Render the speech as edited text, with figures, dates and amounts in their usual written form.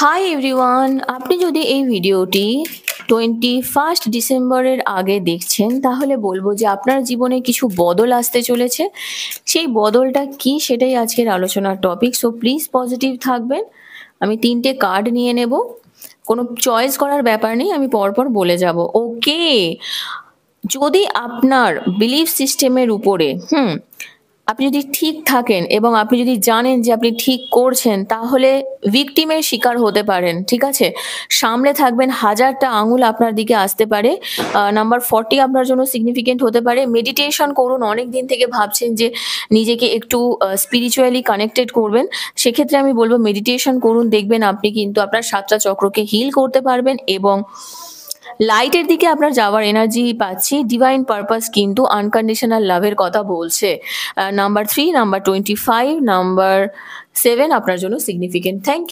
Hi everyone, আপনি যদি এই ভিডিওটি 21 ডিসেম্বরের আগে দেখছেন তাহলে বলবো যে আপনার জীবনে কিছু বদল আসতে চলেছে। সেই বদলটা কি সেটাই আজকের আলোচনার টপিক। সো প্লিজ পজিটিভ থাকবেন। আমি 3টে কার্ড নিয়ে নেব। কোনো চয়েস করার ব্যাপার নেই, আমি পরপর বলে যাব। ওকে, যদি আপনার বিলিফ সিস্টেমের উপরে আপনি যদি ঠিক থাকেন এবং আপনি যদি জানেন যে আপনি ঠিক করছেন, তাহলে ভিকটিমের শিকার হতে পারেন। ঠিক আছে, সামলে থাকবেন, হাজারটা আঙুল আপনার দিকে আসতে পারে। নাম্বার 40 আপনার জন্য সিগনিফিকেন্ট হতে পারে। মেডিটেশন করুন, অনেক দিন থেকে ভাবছেন যে নিজেকে একটু স্পিরিচুয়ালি কানেক্টেড করবেন, সেক্ষেত্রে আমি বলবো মেডিটেশন করুন। দেখবেন আপনি কিন্তু আপনার 7টা চক্রকে হিল করতে পারবেন এবং লাইটের দিকে আপনার যাওয়ার এনার্জি পাচ্ছি। ডিভাইন পারপাস কিন্তু আনকন্ডিশনাল লাভের কথা বলছে। নাম্বার 3, নাম্বার 25, নাম্বার 7 আপনার জন্য সিগনিফিকেন্ট। থ্যাংক